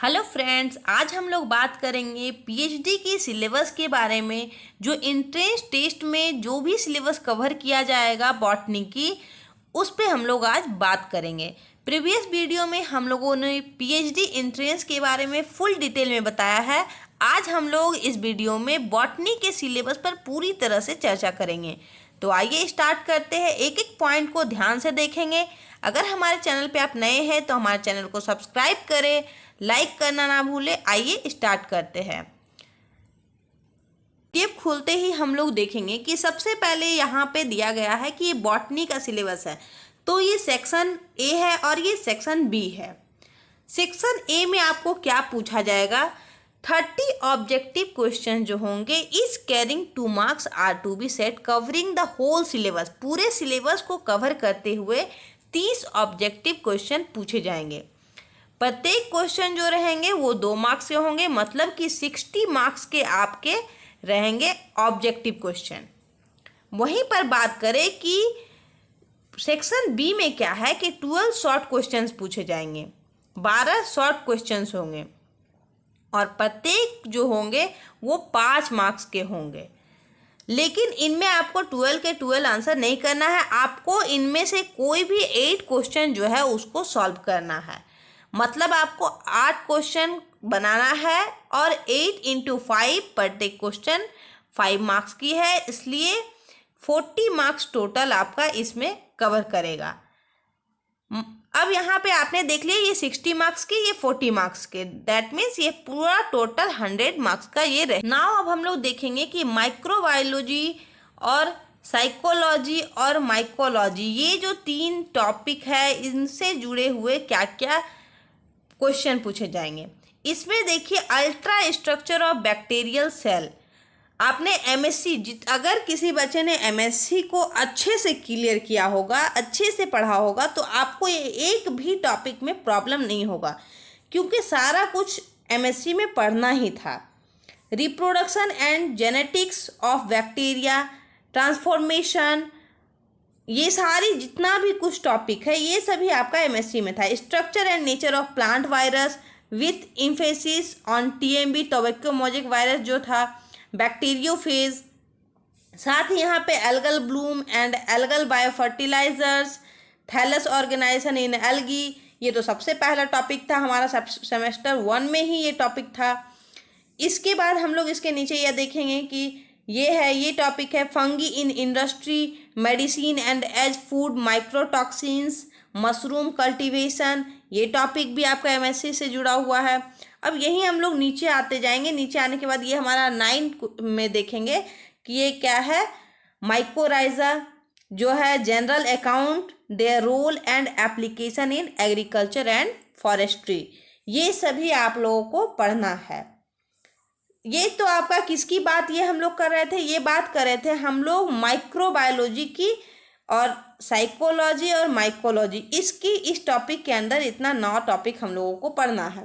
Hello friends, आज हम लोग बात करेंगे पीएचडी की सिलेबस के बारे में। जो एंट्रेंस टेस्ट में जो भी सिलेबस कवर किया जाएगा बॉटनी की, उस पे हम लोग आज बात करेंगे। प्रीवियस वीडियो में हम लोगों ने पीएचडी एंट्रेंस के बारे में फुल डिटेल में बताया है। आज हम लोग इस वीडियो में बॉटनी के सिलेबस पर पूरी तरह से चर्चा करेंगे। तो आइए स्टार्ट करते हैं, एक एक पॉइंट को ध्यान से देखेंगे। अगर हमारे चैनल पे आप नए हैं तो हमारे चैनल को सब्सक्राइब करें, लाइक करना ना भूलें। आइए स्टार्ट करते हैं। टेप खोलते ही हम लोग देखेंगे कि सबसे पहले यहाँ पे दिया गया है कि ये बॉटनी का सिलेबस है। तो ये सेक्शन ए है और ये सेक्शन बी है। सेक्शन ए में आपको क्या पूछा जाएगा? 30 ऑब्जेक्टिव क्वेश्चन जो होंगे इस carrying 2 marks are to be set covering the whole syllabus. पूरे सिलेबस को कवर करते हुए 30 ऑब्जेक्टिव क्वेश्चन पूछे जाएंगे। प्रत्येक क्वेश्चन जो रहेंगे वो 2 मार्क्स के होंगे, मतलब कि 60 मार्क्स के आपके रहेंगे ऑब्जेक्टिव क्वेश्चन। वहीं पर बात करें कि सेक्शन बी में क्या है कि 12 शॉर्ट क्वेश्चंस पूछे जाएंगे, 12 शॉर्ट क्वेश्चंस होंगे और प्रत्येक जो होंगे वो 5 मार्क्स के होंगे। लेकिन इनमें आपको 12 के 12 आंसर नहीं करना है, आपको इनमें से कोई भी 8 क्वेश्चन जो है उसको सॉल्व करना है। मतलब आपको 8 क्वेश्चन बनाना है और 8 × 5 प्रत्येक क्वेश्चन 5 मार्क्स की है, इसलिए 40 मार्क्स टोटल आपका इसमें कवर करेगा। अब यहाँ पे आपने देख लिया ये 60 मार्क्स के, ये 40 मार्क्स के, दैट मीन्स ये पूरा टोटल 100 मार्क्स का ये रहे। नाउ अब हम लोग देखेंगे कि माइक्रोबायोलॉजी और साइकोलॉजी और माइकोलॉजी, ये जो 3 टॉपिक है इनसे जुड़े हुए क्या क्या क्वेश्चन पूछे जाएंगे। इसमें देखिए ultra structure of bacterial cell. आपने एमएससी, अगर किसी बच्चे ने एमएससी को अच्छे से क्लियर किया होगा, अच्छे से पढ़ा होगा, तो आपको ये एक भी टॉपिक में प्रॉब्लम नहीं होगा, क्योंकि सारा कुछ एमएससी में पढ़ना ही था। Reproduction and genetics of bacteria, transformation, ये सारी जितना भी कुछ टॉपिक है ये सभी आपका एमएससी में था। Structure and nature of plant virus with emphasis on TMV tobacco mosaic virus जो था, बैक्टीरियोफेज, साथ ही यहाँ पे algal bloom and algal biofertilisers, thallus organisation in algae, ये तो सबसे पहला टॉपिक था हमारा, सेमेस्टर 1 में ही ये टॉपिक था। इसके बाद हम लोग इसके नीचे यह देखेंगे कि ये टॉपिक है fungi in industry, medicine and as food, mycotoxins, mushroom cultivation, ये टॉपिक भी आपका एमएससी से जुड़ा हुआ है। अब यही हम लोग नीचे आते जाएंगे। नीचे आने के बाद ये हमारा 9 में देखेंगे कि ये क्या है, माइकोराइजा जो है general account, their role and application in agriculture and forestry, ये सभी आप लोगों को पढ़ना है। ये तो आपका किसकी बात ये हम लोग कर रहे थे, ये बात कर रहे थे हम लोग माइक्रोबायोलॉजी की और साइकोलॉजी और माइकोलॉजी, इस टॉपिक के अंदर इतना 9 टॉपिक हम लोगों को पढ़ना है।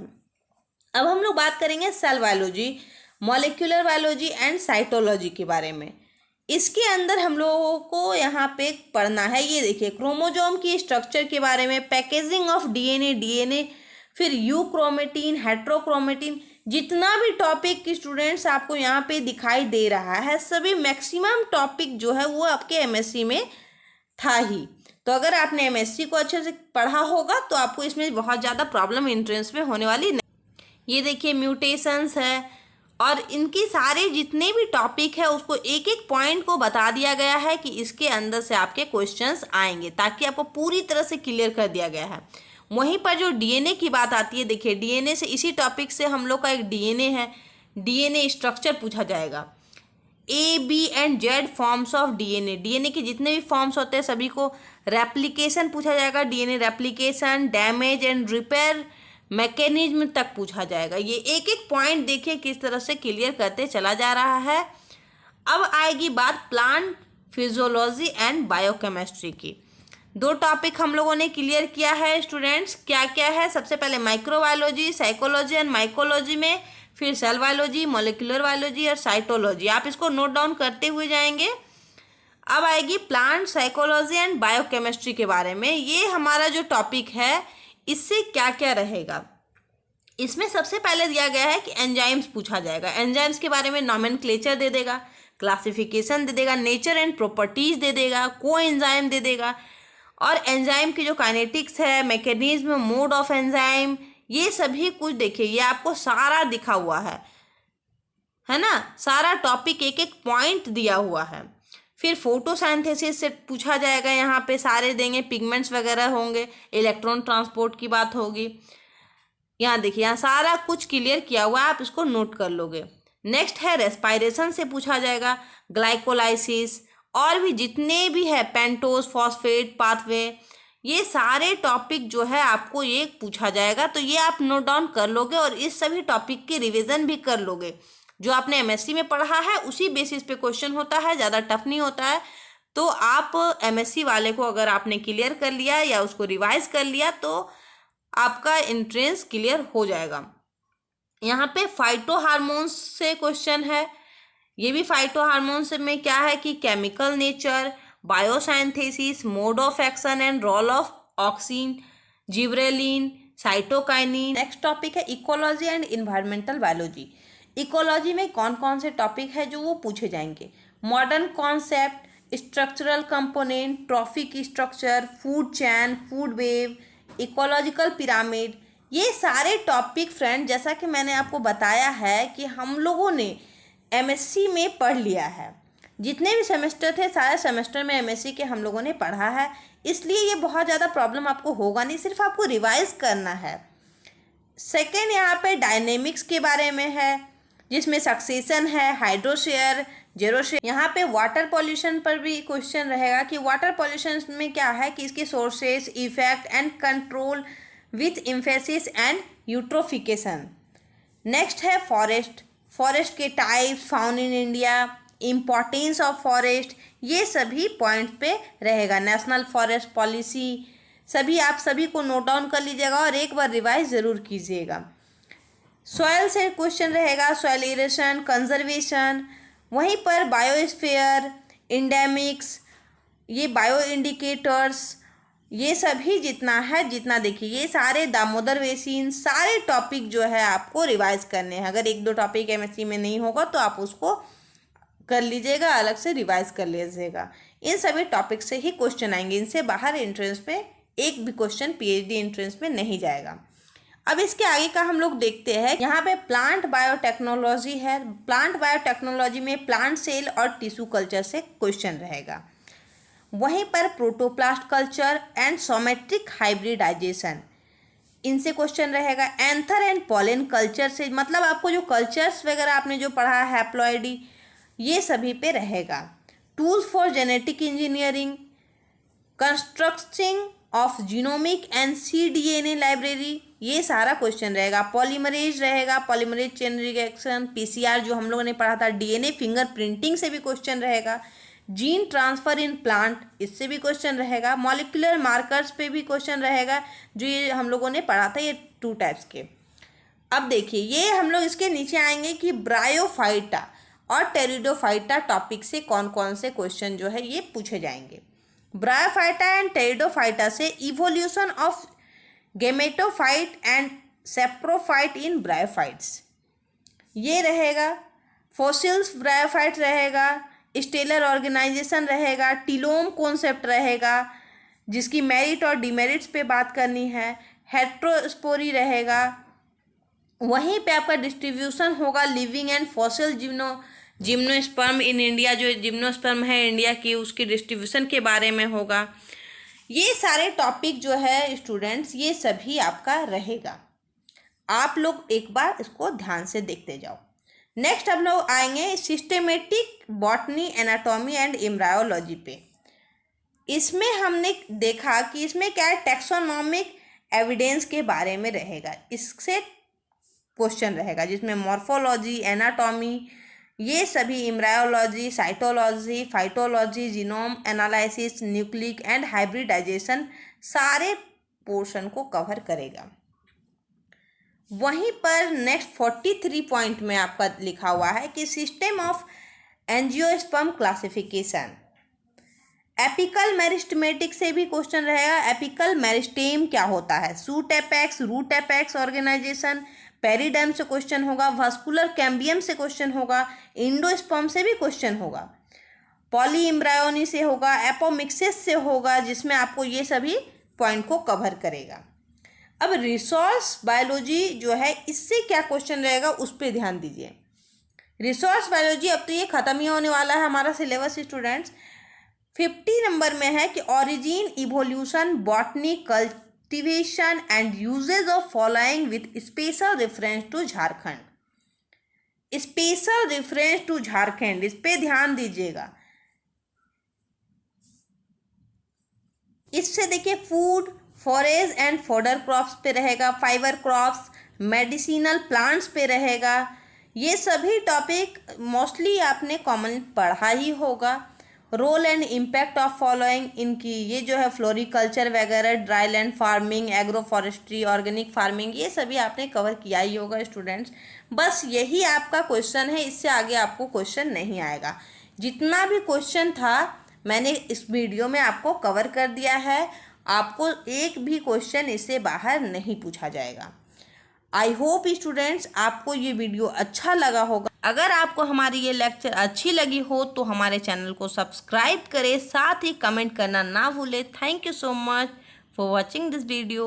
अब हम लोग बात करेंगे cell biology, molecular biology and cytology के बारे में। इसके अंदर हम लोगों को यहाँ पे पढ़ना है, ये देखिए क्रोमोजोम की स्ट्रक्चर के बारे में, पैकेजिंग ऑफ डीएनए, फिर यूक्रोमेटिन, हेट्रोक्रोमेटिन, जितना भी टॉपिक की स्टूडेंट्स आपको यहाँ पे दिखाई दे रहा है, सभी मैक्सिमम टॉपिक जो है वो आपके एमएससी में था ही। तो अगर आपने एमएससी को अच्छे से पढ़ा होगा तो आपको इसमें बहुत ज़्यादा प्रॉब्लम एंट्रेंस में होने वाली नहीं। ये देखिए म्यूटेशंस है और इनकी सारे जितने भी टॉपिक है उसको एक एक पॉइंट को बता दिया गया है कि इसके अंदर से आपके क्वेश्चंस आएंगे, ताकि आपको पूरी तरह से क्लियर कर दिया गया है। वहीं पर जो डीएनए की बात आती है, देखिए डीएनए से, इसी टॉपिक से हम लोग का एक डीएनए है, डीएनए स्ट्रक्चर पूछा जाएगा। A, B and Z forms of DNA, DNA के जितने भी फॉर्म्स होते हैं सभी को। रेप्लिकेशन पूछा जाएगा, DNA replication, damage and repair mechanism तक पूछा जाएगा। ये एक एक पॉइंट देखिए किस तरह से क्लियर करते चला जा रहा है। अब आएगी बात प्लांट फिजियोलॉजी एंड बायोकेमिस्ट्री की। 2 टॉपिक हम लोगों ने क्लियर किया है स्टूडेंट्स, क्या क्या है? सबसे पहले माइक्रोबायोलॉजी, साइकोलॉजी एंड माइकोलॉजी में, फिर सेल बायोलॉजी, मॉलिक्यूलर बायोलॉजी और साइटोलॉजी। आप इसको नोट डाउन करते हुए जाएंगे। अब आएगी प्लांट साइकोलॉजी एंड बायोकेमिस्ट्री के बारे में। ये हमारा जो टॉपिक है इससे क्या क्या रहेगा। इसमें सबसे पहले दिया गया है कि एंजाइम्स पूछा जाएगा। एंजाइम्स के बारे में नॉमेनक्लेचर दे देगा, क्लासिफिकेशन दे देगा, नेचर एंड प्रॉपर्टीज दे देगा, को एंजाइम दे देगा, और एंजाइम की जो काइनेटिक्स है, मैकेनिज्म, मोड ऑफ एंजाइम, ये सभी कुछ देखिए, ये आपको सारा दिखा हुआ है ना। सारा टॉपिक एक एक पॉइंट दिया हुआ है। फिर फोटोसिंथेसिस से पूछा जाएगा, यहाँ पे सारे देंगे, पिगमेंट्स वगैरह होंगे, इलेक्ट्रॉन ट्रांसपोर्ट की बात होगी। यहाँ देखिए, यहाँ सारा कुछ क्लियर किया हुआ है, आप इसको नोट कर लोगे। नेक्स्ट है रेस्पायरेशन से पूछा जाएगा, ग्लाइकोलाइसिस, और भी जितने भी है, पेंटोज, फॉस्फेट पाथवे, ये सारे टॉपिक जो है आपको ये पूछा जाएगा। तो ये आप नोट डाउन कर लोगे और इस सभी टॉपिक की रिवीजन भी कर लोगे। जो आपने एमएससी में पढ़ा है उसी बेसिस पे क्वेश्चन होता है, ज़्यादा टफ नहीं होता है। तो आप एमएससी वाले को अगर आपने क्लियर कर लिया या उसको रिवाइज कर लिया तो आपका एंट्रेंस क्लियर हो जाएगा। यहाँ पे फाइटो हार्मोन्स से क्वेश्चन है। ये भी फाइटो हार्मोन्स में क्या है कि chemical nature, biosynthesis, mode of action and role of auxin, gibberellin, cytokinin. Next topic है ecology and environmental biology. Ecology में कौन कौन से टॉपिक है जो वो पूछे जाएंगे, modern concept, structural component, trophic structure, food chain, food web, ecological pyramid. ये सारे टॉपिक फ्रेंड, जैसा कि मैंने आपको बताया है कि हम लोगों ने एमएससी में पढ़ लिया है। जितने भी सेमेस्टर थे सारे सेमेस्टर में एमएससी के हम लोगों ने पढ़ा है, इसलिए ये बहुत ज़्यादा प्रॉब्लम आपको होगा नहीं, सिर्फ आपको रिवाइज करना है। सेकेंड, यहाँ पे डायनेमिक्स के बारे में है, जिसमें सक्सेशन है, हाइड्रोशेयर, जेरोशेयर। यहाँ पे वाटर पॉल्यूशन पर भी क्वेश्चन रहेगा कि वाटर पॉल्यूशन में क्या है कि इसके sources, effect and control with emphasis and eutrophication. Next है फॉरेस्ट, फॉरेस्ट के types, found in India, importance of forest, ये सभी पॉइंट्स पे रहेगा। नेशनल फॉरेस्ट पॉलिसी, सभी आप सभी को नोट डाउन कर लीजिएगा और एक बार रिवाइज ज़रूर कीजिएगा। सॉयल से क्वेश्चन रहेगा, सॉयल इरोशन, कंजर्वेशन, वहीं पर बायोस्फीयर, इंडेमिक्स, ये बायो इंडिकेटर्स, ये सभी जितना देखिए, ये सारे दामोदर बेसिन, सारे टॉपिक जो है आपको रिवाइज करने हैं। अगर एक दो टॉपिक एमएससी में नहीं होगा तो आप उसको कर लीजिएगा, अलग से रिवाइज कर लीजिएगा। इन सभी टॉपिक से ही क्वेश्चन आएंगे, इनसे बाहर एंट्रेंस में एक भी क्वेश्चन पीएचडी एंट्रेंस में नहीं जाएगा। अब इसके आगे का हम लोग देखते हैं। यहाँ पे प्लांट बायोटेक्नोलॉजी है। प्लांट बायोटेक्नोलॉजी में प्लांट सेल और टिश्यू कल्चर से क्वेश्चन रहेगा। वहीं पर प्रोटोप्लास्ट कल्चर एंड सोमेट्रिक हाइब्रिडाइजेशन, इनसे क्वेश्चन रहेगा। एंथर एंड पॉलन कल्चर से, मतलब आपको जो कल्चर्स वगैरह आपने जो पढ़ा है, हैप्लॉइडी, ये सभी पे रहेगा। Tools for genetic engineering, constructing of genomic and cDNA library, ये सारा क्वेश्चन रहेगा। पॉलीमरेज रहेगा, पॉलीमरेज चेन रिएक्शन, पीसीआर जो हम लोगों ने पढ़ा था, डीएनए फिंगरप्रिंटिंग से भी क्वेश्चन रहेगा। जीन ट्रांसफर इन प्लांट, इससे भी क्वेश्चन रहेगा। मॉलिक्यूलर मार्कर्स पे भी क्वेश्चन रहेगा, जो ये हम लोगों ने पढ़ा था, ये 2 टाइप्स के। अब देखिए, ये हम लोग इसके नीचे आएंगे कि ब्रायोफाइटा और टेरिडोफाइटा टॉपिक से कौन कौन से क्वेश्चन जो है ये पूछे जाएंगे। ब्रायोफाइटा एंड टेरिडोफाइटा से evolution of gametophyte and saprophyte in bryophytes, ये रहेगा। फॉसिल्स ब्रायोफाइट रहेगा। स्टेलर ऑर्गेनाइजेशन रहेगा। टीलोम कॉन्सेप्ट रहेगा, जिसकी मेरिट और डिमेरिट्स पे बात करनी है। हेट्रोस्पोरी रहेगा। वहीं पे आपका डिस्ट्रीब्यूशन होगा living and fossil gymnosperm in India, जो जिम्नोस्पर्म है इंडिया की, उसकी डिस्ट्रीब्यूशन के बारे में होगा। ये सारे टॉपिक जो है स्टूडेंट्स, ये सभी आपका रहेगा। आप लोग एक बार इसको ध्यान से देखते जाओ। नेक्स्ट हम लोग आएंगे systematic botany, anatomy and embryology पे। इसमें हमने देखा कि इसमें क्या है, टैक्सोनॉमिक एविडेंस के बारे में रहेगा। इससे क्वेश्चन रहेगा, जिसमें मॉर्फोलॉजी, एनाटॉमी, ये सभी, embryology, cytology, phytology, genome analysis, nucleic and hybridization, सारे पोर्शन को कवर करेगा। वहीं पर नेक्स्ट 43 पॉइंट में आपका लिखा हुआ है कि system of angiosperm classification. Apical meristematic से भी क्वेश्चन रहेगा। एपिकल मेरिस्टेम क्या होता है? Shoot apex, root apex organization, periderm से क्वेश्चन होगा, वास्कुलर कैम्बियम से क्वेश्चन होगा, इंडोस्पर्म से भी क्वेश्चन होगा, पॉली एम्ब्रायोनी से होगा, एपोमिक्सिस से होगा, जिसमें आपको ये सभी पॉइंट को कवर करेगा। अब रिसोर्स बायोलॉजी जो है, इससे क्या क्वेश्चन रहेगा उस पर ध्यान दीजिए। रिसोर्स बायोलॉजी अब तो ये ख़त्म ही होने वाला है हमारा सिलेबस स्टूडेंट्स। 50 नंबर में है कि origin, evolution, botany, cultivation and uses of following with special reference to Jharkhand. Special reference to Jharkhand, इस पे ध्यान दीजिएगा। इससे देखिए food, forage and fodder crops पे रहेगा, फाइबर क्रॉप्स, मेडिसिनल प्लांट्स पे रहेगा। ये सभी टॉपिक मोस्टली आपने कॉमन पढ़ा ही होगा। Role and impact of following, इनकी ये जो है फ्लोरिकल्चर वगैरह, dry land farming, agroforestry, organic farming, ये सभी आपने कवर किया ही होगा स्टूडेंट्स। बस यही आपका क्वेश्चन है, इससे आगे आपको क्वेश्चन नहीं आएगा। जितना भी क्वेश्चन था मैंने इस वीडियो में आपको कवर कर दिया है, आपको एक भी क्वेश्चन इससे बाहर नहीं पूछा जाएगा। आई होप स्टूडेंट्स आपको ये वीडियो अच्छा लगा होगा। अगर आपको हमारी ये लेक्चर अच्छी लगी हो तो हमारे चैनल को सब्सक्राइब करें, साथ ही कमेंट करना ना भूलें। Thank you so much for watching this video.